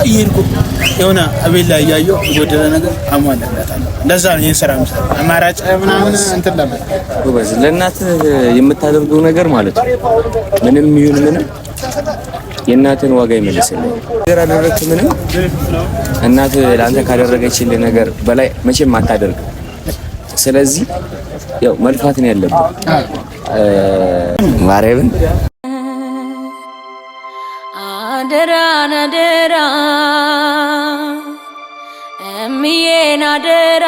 ይሄድኩ የሆነ አቤል ላይ ያየው ጎደለ ነገር አሟላላታለሁ። እንደዛ ነው ይሄን ስራ መስራት አማራጭ ምናምን እንትን ለምን ጎበዝ ለእናት የምታደርገው ነገር ማለት ነው ምንም ይሁን ምንም የእናትን ዋጋ ይመልስልህ። ነገር አደረግክ ምንም እናት ለአንተ ካደረገችልህ ነገር በላይ መቼም አታደርግም። ስለዚህ ያው መልፋት ነው ያለብህ። ማርያምን አደራ አደራ እምዬን አደራ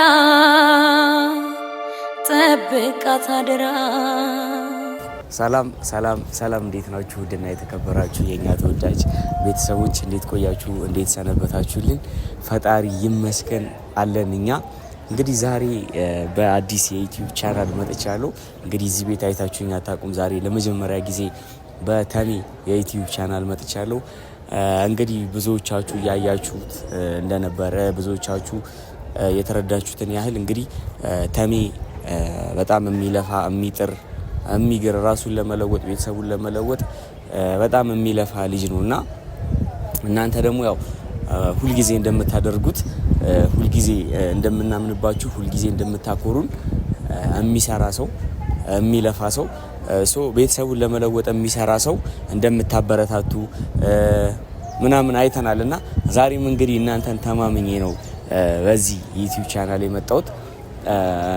ጠብቃት አደራ። ሰላም ሰላም ሰላም፣ እንዴት ናችሁ? ውድና የተከበራችሁ የኛ ተወዳጅ ቤተሰቦች እንዴት ቆያችሁ? እንዴት ሰነበታችሁልን? ፈጣሪ ይመስገን አለን እኛ። እንግዲህ ዛሬ በአዲስ የዩቲዩብ ቻናል መጥቻለሁ። እንግዲህ እዚህ ቤት አይታችሁኝ አታውቁም። ዛሬ ለመጀመሪያ ጊዜ በተሜ የዩቲዩብ ቻናል መጥቻለሁ። እንግዲህ ብዙዎቻችሁ ያያችሁት እንደነበረ ብዙዎቻችሁ የተረዳችሁትን ያህል እንግዲህ ተሜ በጣም የሚለፋ የሚጥር የሚግር ራሱን ለመለወጥ ቤተሰቡን ለመለወጥ በጣም የሚለፋ ልጅ ነውና እናንተ ደግሞ ያው ሁልጊዜ እንደምታደርጉት ሁልጊዜ እንደምናምንባችሁ ሁልጊዜ እንደምታኮሩን የሚሰራ ሰው የሚለፋ ሰው ቤተሰቡን ለመለወጥ የሚሰራ ሰው እንደምታበረታቱ ምናምን አይተናልና ዛሬም እንግዲህ እናንተን ተማምኜ ነው በዚህ ዩቲዩብ ቻናል የመጣሁት።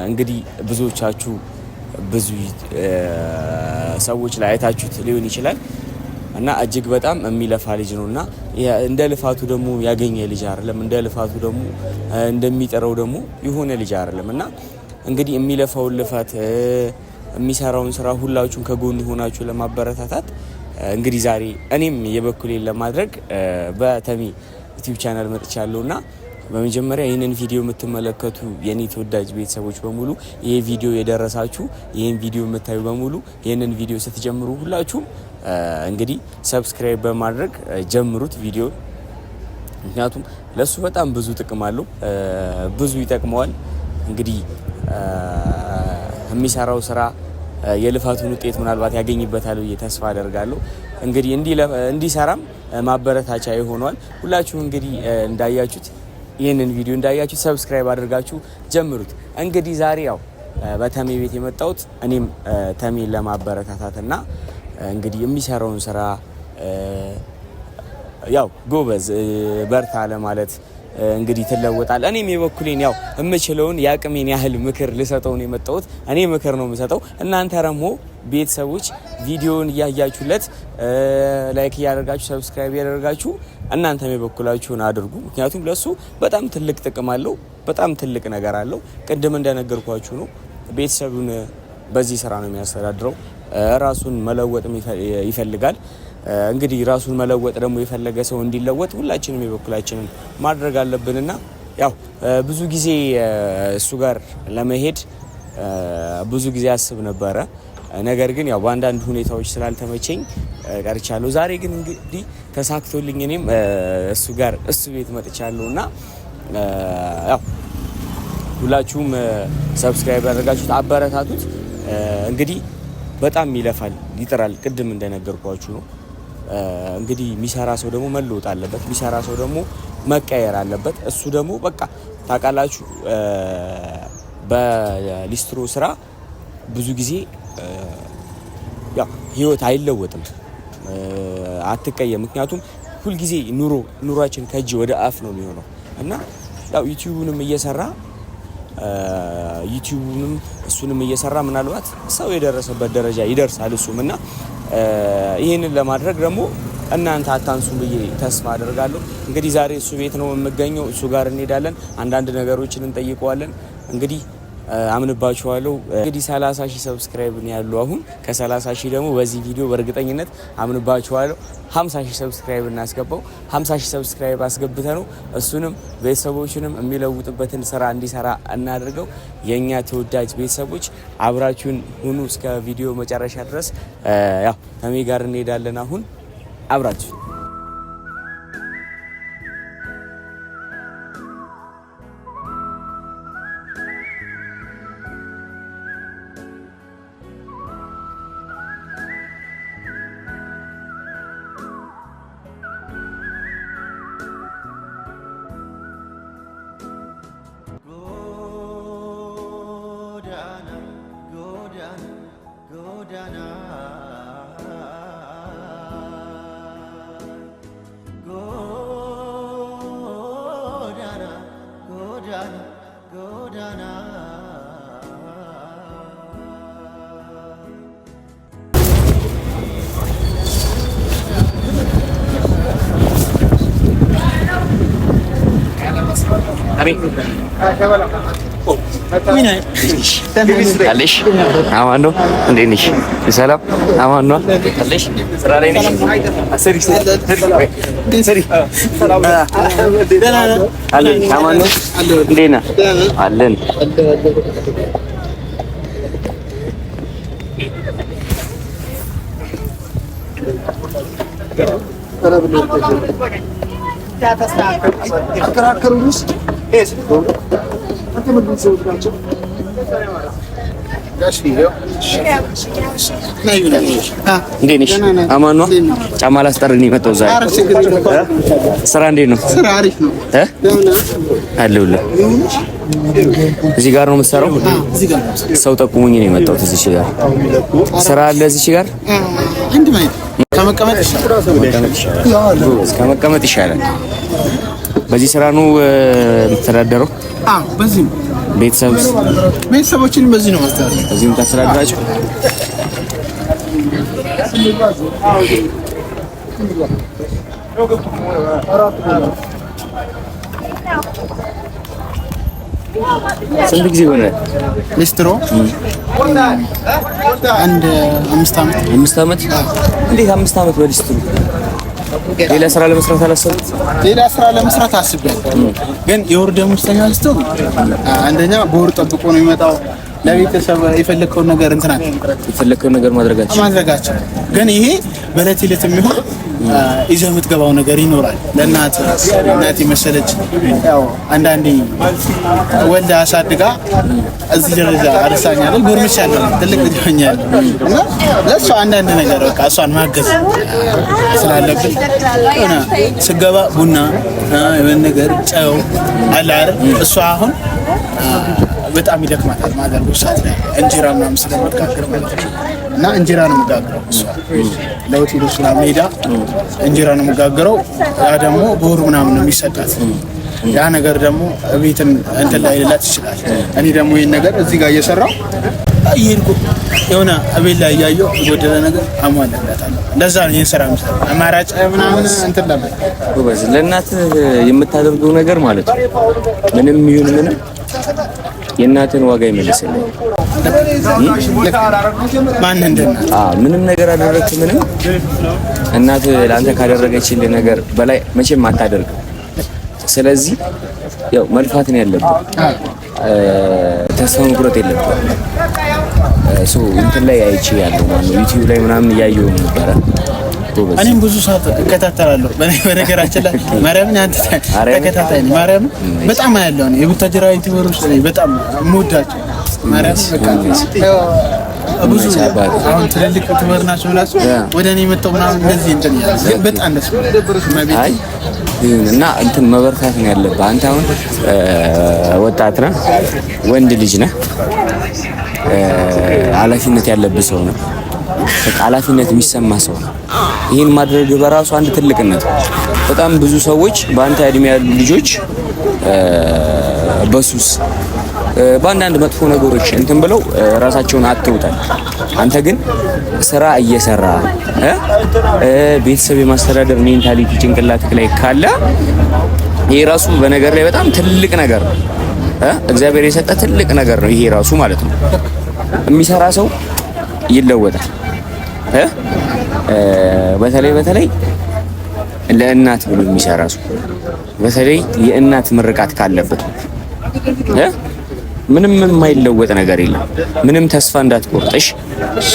እንግዲህ ብዙዎቻችሁ ብዙ ሰዎች ላይ አይታችሁት ሊሆን ይችላል እና እጅግ በጣም የሚለፋ ልጅ ነውና እንደ ልፋቱ ደግሞ ያገኘ ልጅ አይደለም። እንደ ልፋቱ ደግሞ እንደሚጠራው ደግሞ የሆነ ልጅ አይደለም እና እንግዲህ የሚለፋውን ልፋት የሚሰራውን ስራ ሁላችሁም ከጎን ሆናችሁ ለማበረታታት እንግዲህ ዛሬ እኔም የበኩሌን ለማድረግ በተሜ ዩቲዩብ ቻናል መጥቻለሁና በመጀመሪያ ይህንን ቪዲዮ የምትመለከቱ የኔ ተወዳጅ ቤተሰቦች በሙሉ ይሄ ቪዲዮ የደረሳችሁ ይሄን ቪዲዮ የምታዩ በሙሉ ይሄንን ቪዲዮ ስትጀምሩ ሁላችሁም እንግዲህ ሰብስክራይብ በማድረግ ጀምሩት ቪዲዮ። ምክንያቱም ለሱ በጣም ብዙ ጥቅም አለው፣ ብዙ ይጠቅመዋል። እንግዲህ የሚሰራው ስራ የልፋቱን ውጤት ምናልባት ያገኝበታል ብዬ ተስፋ አደርጋለሁ። እንግዲህ እንዲሰራም ማበረታቻ ይሆናል። ሁላችሁም እንግዲህ እንዳያችሁት ይህንን ቪዲዮ እንዳያችሁ ሰብስክራይብ አድርጋችሁ ጀምሩት። እንግዲህ ዛሬ ያው በተሜ ቤት የመጣሁት እኔም ተሜን ለማበረታታትና እንግዲህ የሚሰራውን ስራ ያው ጎበዝ በርታ ለማለት እንግዲህ ትለወጣል። እኔም የበኩሌን ያው የምችለውን ያቅሜን ያህል ምክር ልሰጠው ነው የመጣሁት። እኔ ምክር ነው የምሰጠው። እናንተ ደግሞ ቤተሰቦች ቪዲዮውን እያያችሁለት ላይክ እያደረጋችሁ ሰብስክራይብ እያደረጋችሁ እናንተም የበኩላችሁን አድርጉ። ምክንያቱም ለሱ በጣም ትልቅ ጥቅም አለው፣ በጣም ትልቅ ነገር አለው። ቅድም እንደነገርኳችሁ ነው ቤተሰቡን በዚህ ስራ ነው የሚያስተዳድረው። ራሱን መለወጥ ይፈልጋል። እንግዲህ ራሱን መለወጥ ደግሞ የፈለገ ሰው እንዲለወጥ ሁላችንም የበኩላችንን ማድረግ አለብንና ያው ብዙ ጊዜ እሱ ጋር ለመሄድ ብዙ ጊዜ አስብ ነበረ። ነገር ግን ያው በአንዳንድ ሁኔታዎች ስላልተመቸኝ ቀርቻለሁ። ዛሬ ግን እንግዲህ ተሳክቶልኝ እኔም እሱ ቤት መጥቻለሁና ያው ሁላችሁም ሰብስክራይብ ያደርጋችሁት አበረታቱት። እንግዲህ በጣም ይለፋል፣ ይጥራል። ቅድም እንደነገርኳችሁ ነው። እንግዲህ የሚሰራ ሰው ደግሞ መለወጥ አለበት። የሚሰራ ሰው ደግሞ መቀየር አለበት። እሱ ደግሞ በቃ ታውቃላችሁ በሊስትሮ ስራ ብዙ ጊዜ ያው ህይወት አይለወጥም፣ አትቀየም። ምክንያቱም ሁልጊዜ ኑሯችን ከእጅ ወደ አፍ ነው የሚሆነው እና ያው ዩቲዩብንም እየሰራ ምናልባት ሰው የደረሰበት ደረጃ ይደርሳል እሱም እና ይህንን ለማድረግ ደግሞ እናንተ አታንሱ ብዬ ተስፋ አደርጋለሁ። እንግዲህ ዛሬ እሱ ቤት ነው የምገኘው። እሱ ጋር እንሄዳለን፣ አንዳንድ ነገሮችን እንጠይቀዋለን። እንግዲህ አምንባችኋለሁ። እንግዲህ 30,000 ሰብስክራይብ ነው ያለው አሁን። ከ30,000 ደግሞ በዚህ ቪዲዮ በእርግጠኝነት አምንባችኋለሁ 50,000 ሰብስክራይብ እናስገባው። 50,000 ሰብስክራይብ አስገብተ ነው እሱንም ቤተሰቦችንም የሚለውጥበትን ስራ እንዲሰራ እናድርገው። የኛ ተወዳጅ ቤተሰቦች አብራችሁን ሁኑ እስከ ቪዲዮ መጨረሻ ድረስ። ያው ተሜ ጋር እንሄዳለን አሁን አብራችሁ ጎዳና አለሽ? አማን ነው። እንዴት ነሽ? ሰላም አማን ነው አለሽ? ስራ ላይ ነሽ? አሰሪ ሰሪ አለን። አማን ነው። እንዴት ነህ? አለን። እንዴት ነሽ? አማን ነው። ጫማ ላስጠርኝ የመጣው ዛሬ። ስራ እንዴት ነው? ስራ አሪፍ ነው። አለሁልህ። እዚህ ጋር ነው የምትሰራው? ሰው ጠቁሙኝ ነው የመጣሁት። እዚህ ጋር ስራ አለ። እዚህ ጋር አንድ ማለት ከመቀመጥ ይሻላል። በዚህ ስራ ነው የምትተዳደረው? አዎ፣ በዚህ ነው። ቤተሰቦችን በዚህ ነው ማስተዳደር። በዚህ ነው ታስተዳድራቸው? ስንት ጊዜ ሆነ ሊስትሮ? አንድ 5 ዓመት። 5 ዓመት? እንዴት 5 ዓመት በሊስትሮ? ሌላ ስራ ለመስራት አላሰብም? ሌላ ስራ ለመስራት አስቤያለሁ፣ ግን የወር ደመወዝተኛ ስትሆን አንደኛ በወር ጠብቆ ነው የሚመጣው። ለቤተሰብ የፈለከውን ነገር የፈለከውን ነገር ማድረጋቸው ግን ይሄ በዕለት ዕለት የሚሆን ይዘህ የምትገባው ነገር ይኖራል። ለእናት የመሰለች ያው አንዳንዴ ወልዳ አሳድጋ እዚህ ደረጃ አደርሳኛለች። ጎርምሻለሁ፣ ትልቅ ልጅ ሆኛለሁ እና ለእሷ አንዳንድ ነገር በቃ እሷን ማገዝ ስላለብን ሆነ ስገባ ቡና የሆነ ነገር ጨው አለ አይደል? እሷ አሁን በጣም ይደክማታል ማለት ነው። ሰዓት ላይ እንጀራ ምናምን ስለምትጋግር ማለት ነው። እና እንጀራ ነው የምጋግረው እሷ ለሆቴሉ ምናምን ሄዳ እንጀራ ነው የምጋግረው። ያ ደግሞ በወር ምናምን ነው የሚሰጣት። ያ ነገር ደግሞ ቤትን እንትን ላይ ሌላት ይችላል። እኔ ደግሞ ይሄን ነገር እዚህ ጋር እየሰራው እየሄድኩ የሆነ እቤት ላይ እያየሁ የጎደለ ነገር አሟላላታለሁ። ለዛ ነው ይሄን ስራ የምሰራው። አማራጭ ምናምን እንትን ነበር። ጎበዝ። ለእናትህ የምታደርገው ነገር ማለት ነው ምንም ይሁን ምንም የእናትን ዋጋ ይመልስልህ። ማን እንደናት ምንም ነገር አደረግክ ምንም እናት ለአንተ ካደረገችልህ ነገር በላይ መቼም አታደርግም። ስለዚህ ያው መልፋት ነው ያለብህ። ተስፋ መቁረጥ የለብህም። እንትን ላይ አይቼ ያለው ማለት ነው ዩቲዩብ ላይ ምናምን እያየሁ ነበረ። እኔም ብዙ ሰዓት እከታተላለሁ። በነገራችን ላይ ማርያምን አንተ ተከታታይ ነኝ። ማርያምን በጣም ያለው ነው የቡታጅራ ዩቲዩበሮች ላይ በጣም የምወዳቸው ማርያምን በቃ ብዙ አሁን ትልልቅ ዩቲዩበር ናቸው ብላችሁ ወደ እኔ መጥተው ምናምን እንደዚህ እንትን ያለ ግን በጣም ደስ አይ እና እንትን መበርታት ነው ያለብህ። አንተ አሁን ወጣት ነህ፣ ወንድ ልጅ ነህ፣ ኃላፊነት ያለብህ ሰው ነው። ኃላፊነት የሚሰማ ሰው ነው። ይሄን ማድረግ በራሱ አንድ ትልቅነት ነው። በጣም ብዙ ሰዎች በአንተ እድሜ ያሉ ልጆች በሱስ በአንዳንድ መጥፎ ነገሮች እንትን ብለው ራሳቸውን አጥተውታል። አንተ ግን ስራ እየሰራ ቤተሰብ የማስተዳደር ሜንታሊቲ ጭንቅላትህ ላይ ካለ ይሄ ራሱ በነገር ላይ በጣም ትልቅ ነገር ነው። እግዚአብሔር የሰጠ ትልቅ ነገር ነው ይሄ ራሱ ማለት ነው። የሚሰራ ሰው ይለወጣል። በተለይ ለእናት ብሎ የሚሰራ ሰው በተለይ የእናት ምርቃት ካለበት ምንም የማይለወጥ ነገር የለም። ምንም ተስፋ እንዳትቆርጥሽ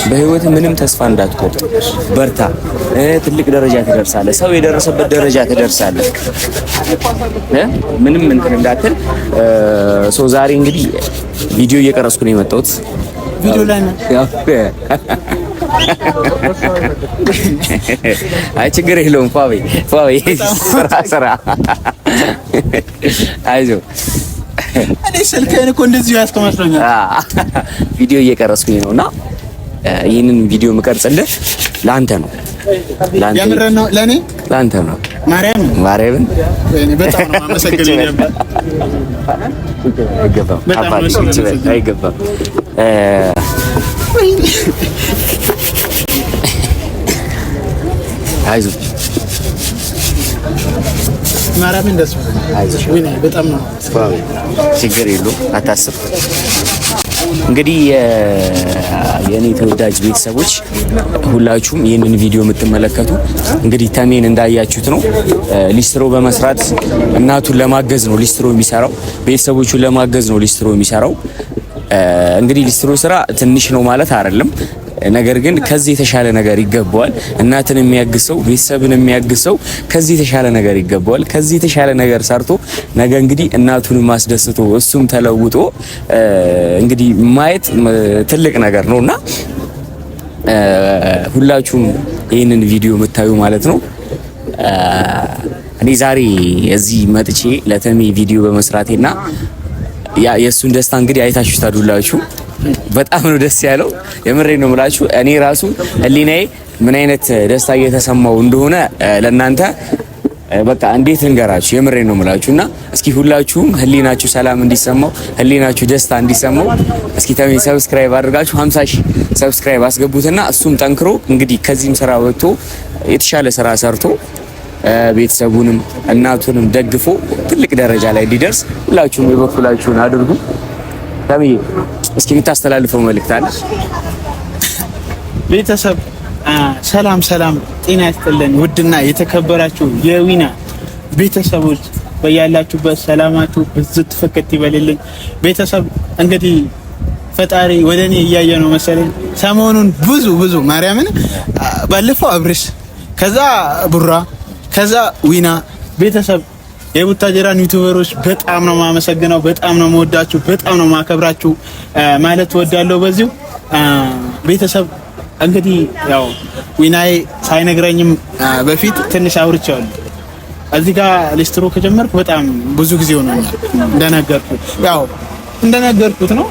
በህይወት ምንም ተስፋ እንዳትቆርጥ፣ በርታ። ትልቅ ደረጃ ትደርሳለህ። ሰው የደረሰበት ደረጃ ትደርሳለህ። ምንም እንትን እንዳትል። ዛሬ እንግዲህ ቪዲዮ እየቀረስኩ ነው የመጣሁት። ቪዲዮ ላይ ነው አይ ችግር የለውም። ፋዊ ስራ አይዞህ። እኔ ስልኬን እኮ እንደዚህ ያስቀመጥኩኝ ቪዲዮ እየቀረስኩኝ ነውና ይህንን ቪዲዮ የምቀርጽልህ ለአንተ ነው። የምር ነው ለኔ ለአንተ ነው። ማርያምን በጣም ነው አመሰግናለሁ ነበር። አይገባም አይዞህ ማርያምን ደስ አይዞህ በጣም ነው ችግር የለውም አታስብ። እንግዲህ የኔ ተወዳጅ ቤተሰቦች ሁላችሁም ይህንን ቪዲዮ የምትመለከቱ እንግዲህ ተሜን እንዳያችሁት ነው። ሊስትሮ በመስራት እናቱን ለማገዝ ነው ሊስትሮ የሚሰራው፣ ቤተሰቦቹን ለማገዝ ነው ሊስትሮ የሚሰራው። እንግዲህ ሊስትሮ ስራ ትንሽ ነው ማለት አይደለም። ነገር ግን ከዚህ የተሻለ ነገር ይገባዋል። እናትን የሚያግሰው ቤተሰብን የሚያግሰው ከዚህ የተሻለ ነገር ይገባዋል። ከዚህ የተሻለ ነገር ሰርቶ ነገ እንግዲህ እናቱን ማስደስቶ እሱም ተለውጦ እንግዲህ ማየት ትልቅ ነገር ነውና ሁላችሁም ይህንን ቪዲዮ የምታዩ ማለት ነው። እኔ ዛሬ እዚህ መጥቼ ለተሜ ቪዲዮ በመስራቴና የእሱን ደስታ እንግዲህ አይታችሁታል ሁላችሁ። በጣም ነው ደስ ያለው። የምሬን ነው የምላችሁ። እኔ ራሱ ህሊናዬ ምን አይነት ደስታ እየተሰማው እንደሆነ ለእናንተ በቃ እንዴት እንገራችሁ። የምሬን ነው የምላችሁና እስኪ ሁላችሁም ህሊናችሁ ሰላም እንዲሰማው፣ ህሊናችሁ ደስታ እንዲሰማው እስኪ ተሜ ሰብስክራይብ አድርጋችሁ 50,000 ሰብስክራይብ አስገቡትና እሱም ጠንክሮ እንግዲህ ከዚህም ስራ ወጥቶ የተሻለ ስራ ሰርቶ ቤተሰቡንም እናቱንም ደግፎ ትልቅ ደረጃ ላይ እንዲደርስ ሁላችሁም የበኩላችሁን አድርጉ። ተሜ እስኪ የምታስተላልፈው መልእክት አለ? ቤተሰብ ሰላም ጤና ይስጥልን። ውድና የተከበራችሁ የዊና ቤተሰቦች በያላችሁበት ሰላማችሁ ብዝት ፍክት ይበልልኝ። ቤተሰብ እንግዲህ ፈጣሪ ወደኔ እያየ ነው መሰለኝ ሰሞኑን ብዙ ማርያምን ባለፈው አብርሽ፣ ከዛ ቡራ፣ ከዛ ዊና ቤተሰብ የቡታጀራን ዩቲዩበሮች በጣም ነው ማመሰግነው። በጣም ነው መወዳችሁ፣ በጣም ነው ማከብራችሁ ማለት ወዳለው በዚሁ ቤተሰብ እንግዲህ ያው ዊናዬ ሳይነግረኝም በፊት ትንሽ አውርቻለሁ። እዚህ ጋር ሊስትሮ ከጀመርኩ በጣም ብዙ ጊዜ ሆኖኛል። እንደነገርኩት ነው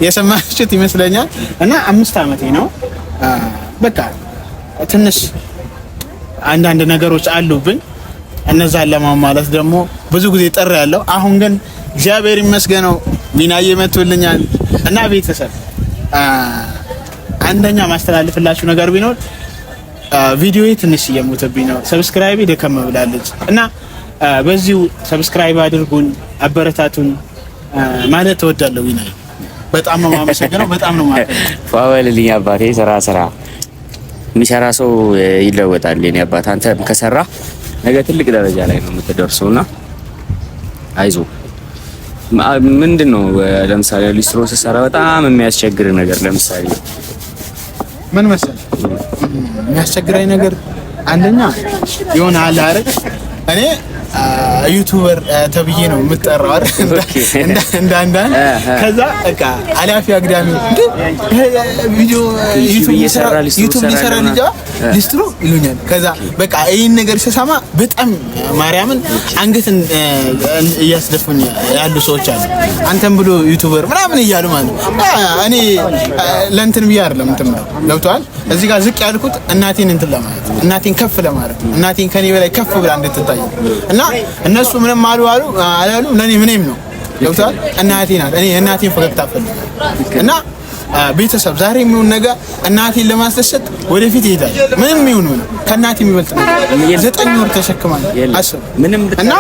የሰማችሁት ይመስለኛል። እና 5 ዓመቴ ነው። በቃ ትንሽ አንዳንድ ነገሮች አሉብኝ። እነዛን ለማሟላት ደግሞ ብዙ ጊዜ ጥሬ ያለው። አሁን ግን እግዚአብሔር ይመስገነው ዊናዬ መጥቶልኛል። እና ቤተሰብ አንደኛ ማስተላለፍላችሁ ነገር ቢኖር ቪዲዮዬ ትንሽ እየሞተብኝ ነው። ሰብስክራይብ ደከም ብላለች እና በዚሁ ሰብስክራይብ አድርጉን፣ አበረታቱን ማለት እወዳለሁ። ዊናዬ በጣም ነው የማመሰግነው። በጣም ነው ማለት ፋወልልኝ አባቴ። ስራ የሚሰራ ሰው ይለወጣል። የኔ አባት አንተ ከሰራ ነገ ትልቅ ደረጃ ላይ ነው የምትደርሰውና አይዞ። ምንድነው ለምሳሌ ሊስትሮ ሲሰራ በጣም የሚያስቸግር ነገር ለምሳሌ ምን መሰለህ የሚያስቸግረኝ ነገር አንደኛ የሆነ አለ አይደል እኔ ዩቲዩበር ተብዬ ነው የምጠራው አይደል እንዳንዳንድ ከዛ በቃ አላፊ አግዳሚ ቪዲዮ ዩቲዩብ ይሰራ ልጅ ሊስትሮ ይሉኛል። ከዛ በቃ ይሄን ነገር ሲሰማ በጣም ማርያምን አንገትን እያስደፉኝ ያሉ ሰዎች አሉ። አንተም ብሎ ዩቲዩበር ምናምን እያሉ ማለት ነው። እኔ ለእንትን ብዬ አይደለም እንትን ነው ገብቶሃል። እዚህ ጋር ዝቅ ያልኩት እናቴን እንትን ለማለት እናቴን ከፍ ለማለት እናቴን ከኔ በላይ ከፍ ብላ እንድትታይ እና እነሱ ምንም አላሉ ለኔ ምንም ነው ገብቶሃል። እናቴ ናት። እኔ እናቴን ፈገግታ ፈልጋለሁ እና ቤተሰብ ዛሬ የሚሆን ነገር እናቴን ለማስደሰት ወደፊት ይሄዳል። ምንም ይሁን ከእናቴ የሚበልጥ ነገር 9 ወር ተሸክማለሁ አስብ እና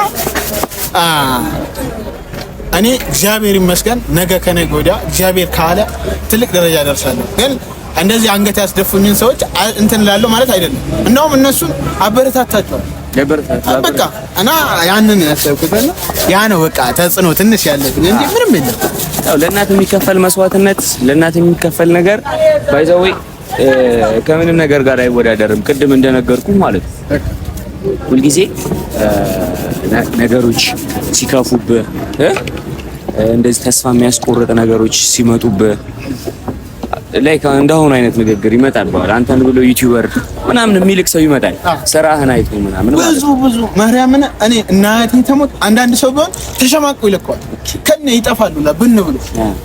እኔ እግዚአብሔር ይመስገን ነገ ከነገ ወዲያ እግዚአብሔር ካለ ትልቅ ደረጃ ደርሳለሁ። ግን እንደዚህ አንገት ያስደፉኝን ሰዎች እንትን እላለሁ ማለት አይደለም። እንደውም እነሱን አበረታታቸዋለሁ በቃ እና ያንን ያሰብኩትና ያ ነው በቃ ተጽዕኖ ትንሽ ያለብኝ እንጂ ምንም የለም። ያው ለእናት የሚከፈል መስዋዕትነት ለእናት የሚከፈል ነገር ባይዘው ከምንም ነገር ጋር አይወዳደርም። ቅድም እንደነገርኩ ማለት ነው ሁልጊዜ ነገሮች ሲከፉብህ እንደዚህ ተስፋ የሚያስቆርጥ ነገሮች ሲመጡብህ ላይክ እንደሆነ አይነት ንግግር ይመጣል። በኋላ አንተን ብሎ ዩቲዩበር ምናምን የሚልክ ሰው ይመጣል። ስራህን አይቶ ምናምን ብዙ ማርያምን እኔ እናቴ ተሞት አንዳንድ ሰው ቢሆን ተሸማቆ ይልከዋል ከነ ይጠፋሉላ ብን ብሎ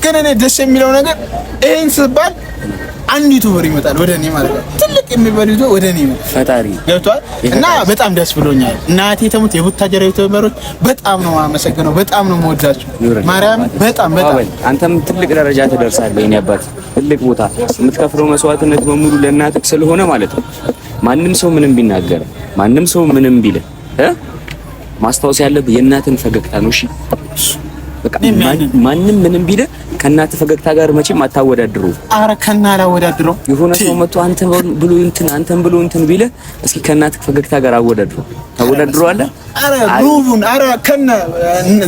ግን እኔ ደስ የሚለው ነገር ይሄን ስባል አንድ ዩቲዩበር ይመጣል ወደ እኔ ማለት ነው። ትልቅ የሚባል ዩቲዩበር ወደ እኔ ነው ፈጣሪ ገብቷል። እና በጣም ደስ ብሎኛል። እናቴ ተሙት የቡታጀራ ዩቲዩበሮች በጣም ነው የማመሰግነው። በጣም ነው የምወዳቸው ማርያም። በጣም አንተም ትልቅ ደረጃ ትደርሳለህ። የኔ አባት ትልቅ ቦታ የምትከፍለው መስዋዕትነት በሙሉ ለእናትህ ስለሆነ ማለት ነው። ማንም ሰው ምንም ቢናገር ማንም ሰው ምንም ቢል ማስታወስ ያለብህ የእናትን ፈገግታ ነው። እሺ በቃ ማንም ምንም ቢል ከእናት ፈገግታ ጋር መቼም አታወዳድሩ። አረ ከና አላወዳድረው። የሆነ ሰው መጥቶ አንተን ብሎ እንትን ቢል እስኪ ከእናት ፈገግታ ጋር አወዳድሩ። ታወዳድረዋለህ? አረ ሩቡን አረ ከነ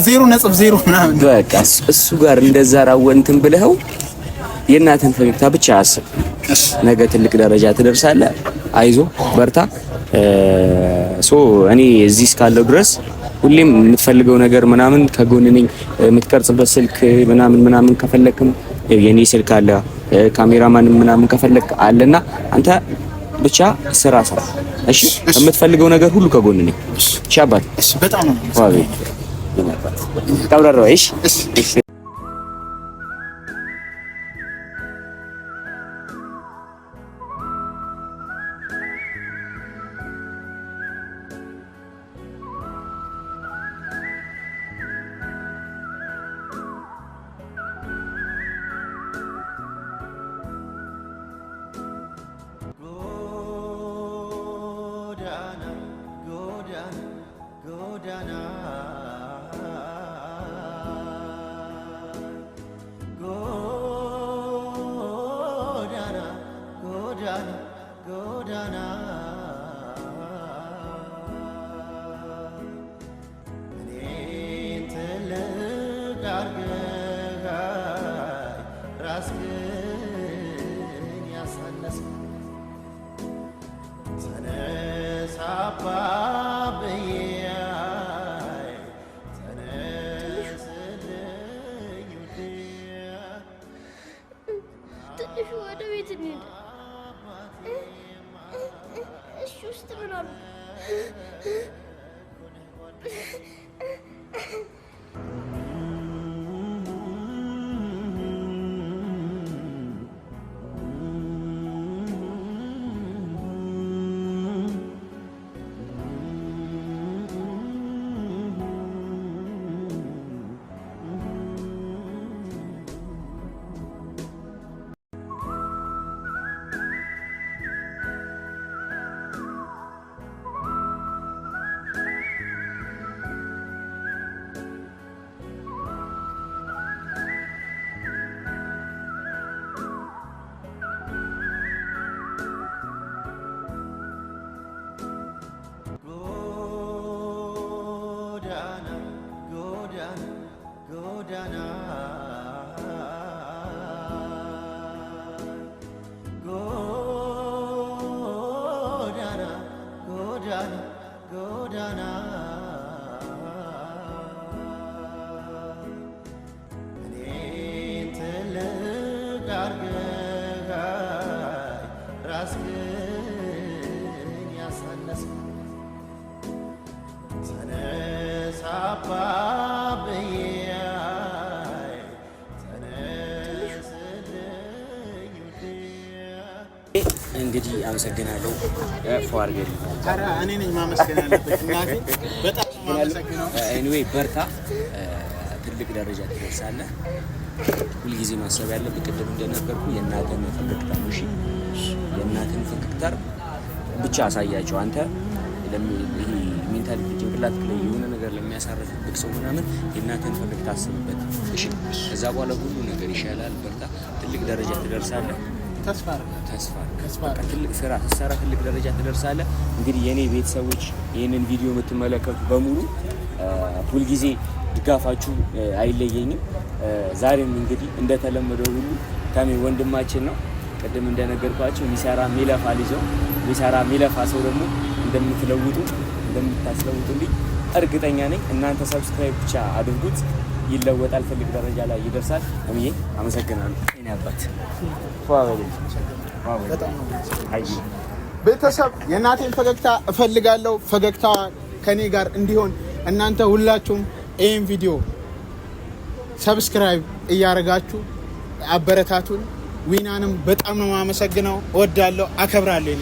0.0 ምናምን በቃ እሱ ጋር እንደዛ ራው እንትን ብለኸው የእናትን ፈገግታ ብቻ አስብ። ነገ ትልቅ ደረጃ ትደርሳለህ። አይዞ በርታ። እኔ እዚህ እስካለሁ ድረስ ሁሌም የምትፈልገው ነገር ምናምን ከጎን ነኝ። የምትቀርጽበት ስልክ ምናምን ከፈለክም የኔ ስልክ አለ፣ ካሜራማን ምናምን ከፈለክ አለና አንተ ብቻ ስራ። እሺ የምትፈልገው ነገር ሁሉ ከጎን ነኝ። እሺ አባት። እሺ በጣም ነው ዋው ታብራራው። እሺ እንግዲህ አመሰግናለሁ። ፏርገል አራ እኔ ነኝ ማመስገን ያለበት እናቴ በጣም ማመስገናለሁ። ኤኒዌይ በርታ፣ ትልቅ ደረጃ ትደርሳለህ። ሁልጊዜ ማሰብ ያለብህ ቅድም እንደነበርኩ የእናትህን ፈገግታ ነው። እሺ የእናትህን ፈገግታ ብቻ አሳያቸው። አንተ ይሄ ሜንታሊቲ ጭንቅላት ላይ የሆነ ነገር ለሚያሳርፍብህ ሰው ምናምን የእናትህን ፈገግታ አስብበት። እሺ ከዛ በኋላ ሁሉ ነገር ይሻላል። በርታ፣ ትልቅ ደረጃ ትደርሳለህ። ተስፋ ትልቅ ስራ ስትሰራ ትልቅ ደረጃ ትደርሳለህ። እንግዲህ የኔ ቤተሰቦች ይህንን ቪዲዮ የምትመለከቱ በሙሉ ሁልጊዜ ድጋፋችሁ አይለየኝም። ዛሬም እንግዲህ እንደተለመደው ሁሉ ታሜ ወንድማችን ነው። ቅድም እንደነገርኳችሁ የሚሰራ የሚለፋ ልጅ ነው። የሚሰራ የሚለፋ ሰው ደግሞ እንደምታስለውጡልኝ እርግጠኛ ነኝ። እናንተ ሰብስክራይብ ብቻ አድርጉት፣ ይለወጣል፣ ትልቅ ደረጃ ላይ ይደርሳል። እምዬ አመሰግናለሁ። እኔ አባት ቤተሰብ የእናቴን ፈገግታ እፈልጋለሁ። ፈገግታዋ ከኔ ጋር እንዲሆን እናንተ ሁላችሁም ይህን ቪዲዮ ሰብስክራይብ እያደረጋችሁ አበረታቱን። ዊናንም በጣም ነው የማመሰግነው። እወዳለሁ፣ አከብራለሁ።